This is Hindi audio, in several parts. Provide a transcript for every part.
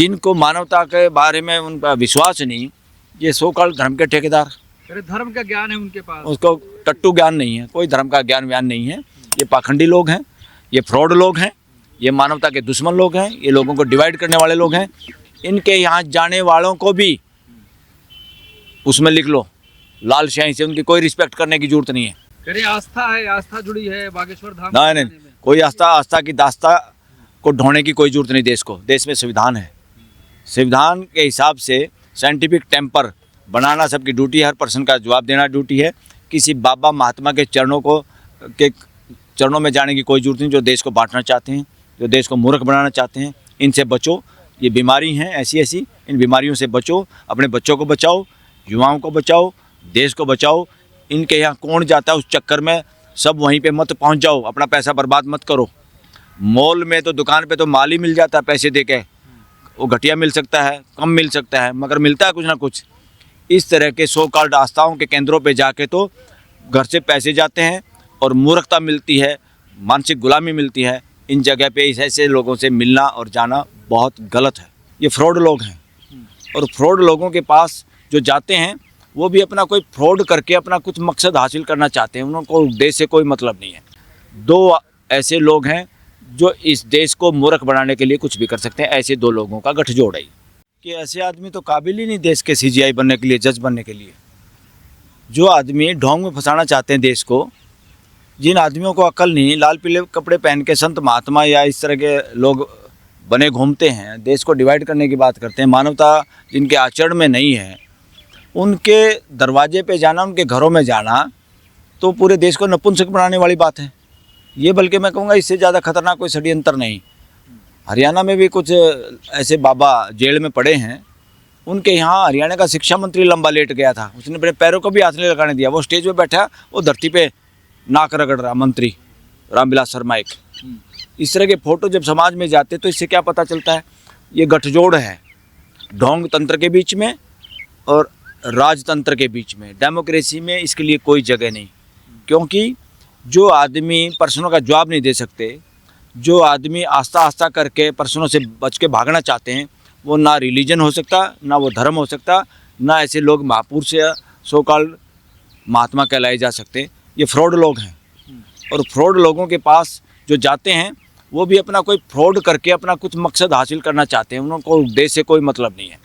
जिनको मानवता के बारे में उनका विश्वास नहीं, ये सो कॉल्ड धर्म के ठेकेदार, अरे धर्म का ज्ञान है उनके पास, उसको टट्टू ज्ञान नहीं है, कोई धर्म का ज्ञान व्यान नहीं है। ये पाखंडी लोग हैं, ये फ्रॉड लोग हैं, ये मानवता के दुश्मन लोग हैं, ये लोगों को डिवाइड करने वाले लोग हैं। इनके यहाँ जाने वालों को भी उसमें लिख लो, लाल शाही से उनकी कोई रिस्पेक्ट करने की जरूरत नहीं है। अरे आस्था है, आस्था जुड़ी है बागेश्वर धाम नहीं नहीं, कोई आस्था की दास्ता को ढोने की कोई जरूरत नहीं। देश में संविधान है, संविधान के हिसाब से साइंटिफिक टेम्पर बनाना सबकी ड्यूटी है, हर पर्सन का जवाब देना ड्यूटी है। किसी बाबा महात्मा के चरणों में जाने की कोई जरूरत नहीं। जो देश को बांटना चाहते हैं, जो देश को मूर्ख बनाना चाहते हैं, इनसे बचो। ये बीमारी हैं ऐसी, इन बीमारियों से बचो, अपने बच्चों को बचाओ, युवाओं को बचाओ, देश को बचाओ। इनके यहाँ कौन जाता है उस चक्कर में सब वहीं पे मत पहुँच जाओ, अपना पैसा बर्बाद मत करो। मॉल में तो दुकान पे तो माल ही मिल जाता है पैसे दे के, वो घटिया मिल सकता है, कम मिल सकता है, मगर मिलता है कुछ ना कुछ। इस तरह के सो कॉल्ड आस्थाओं के केंद्रों पे जाके तो घर से पैसे जाते हैं और मूर्खता मिलती है, मानसिक गुलामी मिलती है। इन जगह पे ऐसे लोगों से मिलना और जाना बहुत गलत है। ये फ्रॉड लोग हैं और फ्रॉड लोगों के पास जो जाते हैं वो भी अपना कोई फ्रॉड करके अपना कुछ मकसद हासिल करना चाहते हैं। उनको देश से कोई मतलब नहीं है। दो ऐसे लोग हैं जो इस देश को मूर्ख बनाने के लिए कुछ भी कर सकते हैं। ऐसे दो लोगों का गठजोड़ है कि ऐसे आदमी तो काबिल ही नहीं देश के सीजीआई बनने के लिए, जज बनने के लिए। जो आदमी ढोंग में फंसाना चाहते हैं देश को, जिन आदमियों को अकल नहीं, लाल पीले कपड़े पहन के संत महात्मा या इस तरह के लोग बने घूमते हैं, देश को डिवाइड करने की बात करते हैं, मानवता जिनके आचरण में नहीं है, उनके दरवाजे पे जाना, उनके घरों में जाना तो पूरे देश को नपुंसक बनाने वाली बात है। ये बल्कि मैं कहूँगा इससे ज़्यादा खतरनाक कोई षड्यंत्र नहीं। हरियाणा में भी कुछ ऐसे बाबा जेल में पड़े हैं। उनके यहाँ हरियाणा का शिक्षा मंत्री लंबा लेट गया था, उसने अपने पैरों को भी हाथ नहीं लगाने दिया। वो स्टेज पे बैठा, वो धरती पे नाक रगड़ रहा, मंत्री रामविलास शर्मा एक। इस तरह के फोटो जब समाज में जाते तो इससे क्या पता चलता है? ये गठजोड़ है ढोंग तंत्र के बीच में और राजतंत्र के बीच में। डेमोक्रेसी में इसके लिए कोई जगह नहीं, क्योंकि जो आदमी प्रश्नों का जवाब नहीं दे सकते, जो आदमी आस्था करके प्रश्नों से बच के भागना चाहते हैं, वो ना रिलीजन हो सकता, ना वो धर्म हो सकता, ना ऐसे लोग महापुरुष या सो कॉल्ड महात्मा कहलाए जा सकते। ये फ्रॉड लोग हैं और फ्रॉड लोगों के पास जो जाते हैं वो भी अपना कोई फ्रॉड करके अपना कुछ मकसद हासिल करना चाहते हैं। उनको देश से कोई मतलब नहीं है।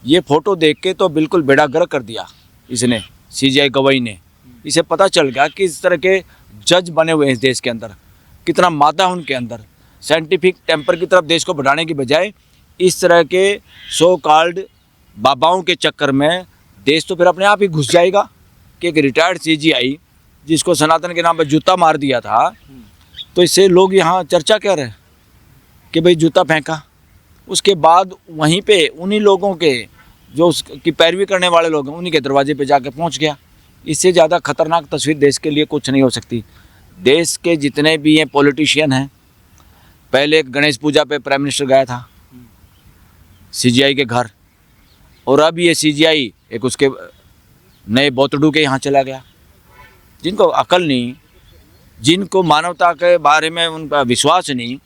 ये फ़ोटो देख के तो बिल्कुल बेड़ा गर्क कर दिया इसने, सीजीआई गवाही ने। इसे पता चल गया कि इस तरह के जज बने हुए हैं इस देश के अंदर, कितना मादा उनके अंदर। साइंटिफिक टेम्पर की तरफ देश को बढ़ाने की बजाय इस तरह के सो कॉल्ड बाबाओं के चक्कर में देश तो फिर अपने आप ही घुस जाएगा। कि एक रिटायर्ड सीजीआई जिसको सनातन के नाम पर जूता मार दिया था, तो इससे लोग यहाँ चर्चा कर रहे हैं कि भाई जूता फेंका। उसके बाद वहीं पे उन्हीं लोगों के जो उसकी पैरवी करने वाले लोग हैं, उन्हीं के दरवाजे पे जाकर पहुँच गया। इससे ज़्यादा खतरनाक तस्वीर देश के लिए कुछ नहीं हो सकती। देश के जितने भी हैं पॉलिटिशियन हैं, पहले गणेश पूजा पे प्राइम मिनिस्टर गया था सीजीआई के घर, और अब ये सीजीआई एक उसके नए बोतडू के यहाँ चला गया। जिनको अकल नहीं, जिनको मानवता के बारे में उनका विश्वास नहीं,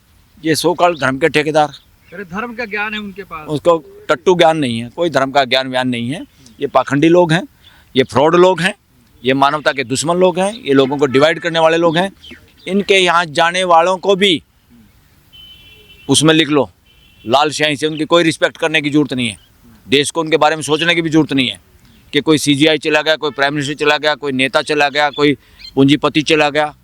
ये सो कॉल्ड धर्म के ठेकेदार। अरे धर्म का ज्ञान है उनके पास, उसको टट्टू ज्ञान नहीं है, कोई धर्म का ज्ञान व्यान नहीं है। ये पाखंडी लोग हैं, ये फ्रॉड लोग हैं, ये मानवता के दुश्मन लोग हैं, ये लोगों को डिवाइड करने वाले लोग हैं। इनके यहाँ जाने वालों को भी उसमें लिख लो, लाल शाही से उनकी कोई रिस्पेक्ट करने की जरूरत नहीं है। देश को उनके बारे में सोचने की भी जरूरत नहीं है कि कोई सीजीआई चला गया, कोई प्राइम मिनिस्टर चला गया, कोई नेता चला गया, कोई पूंजीपति चला गया,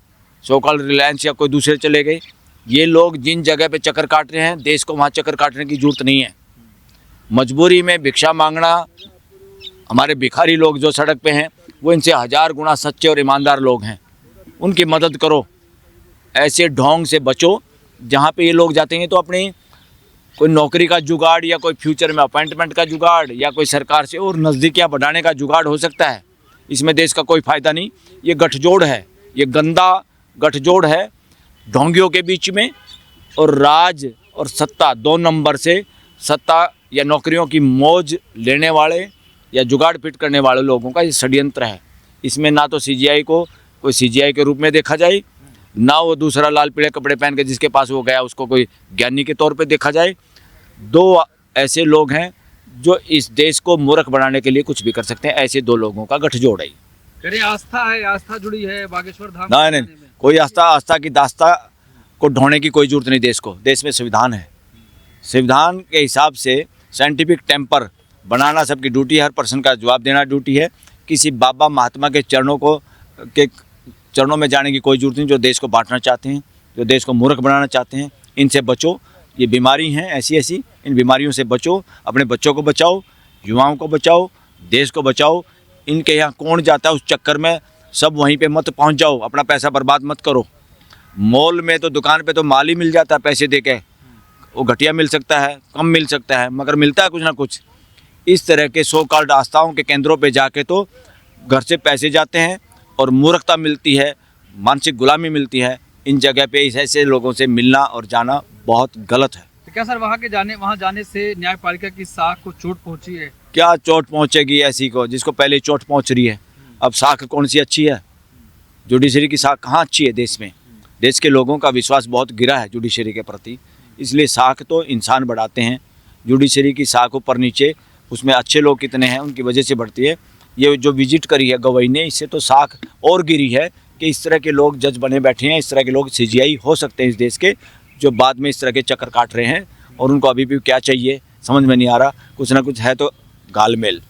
सो कॉल्ड रिलायंस या कोई दूसरे चले गए। ये लोग जिन जगह पे चक्कर काट रहे हैं, देश को वहाँ चक्कर काटने की जरूरत नहीं है। मजबूरी में भिक्षा मांगना, हमारे भिखारी लोग जो सड़क पे हैं वो इनसे 1000 गुना सच्चे और ईमानदार लोग हैं। उनकी मदद करो, ऐसे ढोंग से बचो। जहाँ पे ये लोग जाते हैं तो अपनी कोई नौकरी का जुगाड़ या कोई फ्यूचर में अपॉइंटमेंट का जुगाड़ या कोई सरकार से और नज़दीकियाँ बढ़ाने का जुगाड़ हो सकता है। इसमें देश का कोई फ़ायदा नहीं। ये गठजोड़ है, ये गंदा गठजोड़ है ढोंगियों के बीच में, और राज और सत्ता 2 नंबर से सत्ता या नौकरियों की मौज लेने वाले या जुगाड़ फिट करने वाले लोगों का ये षड्यंत्र है। इसमें ना तो सीजीआई को कोई सीजीआई के रूप में देखा जाए, ना वो दूसरा लाल पीले कपड़े पहन के जिसके पास वो गया उसको कोई ज्ञानी के तौर पे देखा जाए। दो ऐसे लोग हैं जो इस देश को मूर्ख बनाने के लिए कुछ भी कर सकते हैं। ऐसे दो लोगों का गठजोड़ है। कह रहे आस्था है, आस्था जुड़ी है बागेश्वर धाम नहीं के नहीं, जाने में। कोई आस्था की दास्ता को ढोने की कोई जरूरत नहीं। देश में संविधान है। संविधान के हिसाब से साइंटिफिक टेम्पर बनाना सबकी ड्यूटी है। हर पर्सन का जवाब देना ड्यूटी है। किसी बाबा महात्मा के चरणों में जाने की कोई जरूरत नहीं। जो देश को बांटना चाहते हैं, जो देश को मूर्ख बनाना चाहते हैं, इनसे बचो। ये बीमारी हैं ऐसी, इन बीमारियों से बचो। अपने बच्चों को बचाओ, युवाओं को बचाओ, देश को बचाओ। इनके यहाँ कौन जाता है उस चक्कर में सब वहीं पे मत पहुँच जाओ। अपना पैसा बर्बाद मत करो। मॉल में तो दुकान पे तो माल ही मिल जाता है पैसे दे के। वो घटिया मिल सकता है, कम मिल सकता है, मगर मिलता है कुछ ना कुछ। इस तरह के सो कॉल्ड आस्थाओं के केंद्रों पे जाके तो घर से पैसे जाते हैं और मूर्खता मिलती है, मानसिक गुलामी मिलती है। इन जगह पे ऐसे लोगों से मिलना और जाना बहुत गलत है। तो क्या सर वहाँ जाने से न्यायपालिका की साख को चोट पहुंची है? क्या चोट पहुंचेगी ऐसी को जिसको पहले चोट पहुंच रही है? अब साख कौन सी अच्छी है? जुडिशरी की साख कहाँ अच्छी है देश में? देश के लोगों का विश्वास बहुत गिरा है जुडिशरी के प्रति। इसलिए साख तो इंसान बढ़ाते हैं। जुडिशरी की साख ऊपर नीचे, उसमें अच्छे लोग कितने हैं उनकी वजह से बढ़ती है। ये जो विजिट करी है गवई ने, इससे तो साख और गिरी है कि इस तरह के लोग जज बने बैठे हैं। इस तरह के लोग सीजीआई हो सकते हैं इस देश के, जो बाद में इस तरह के चक्कर काट रहे हैं। और उनको अभी भी क्या चाहिए समझ में नहीं आ रहा। कुछ ना कुछ है तो घालमेल।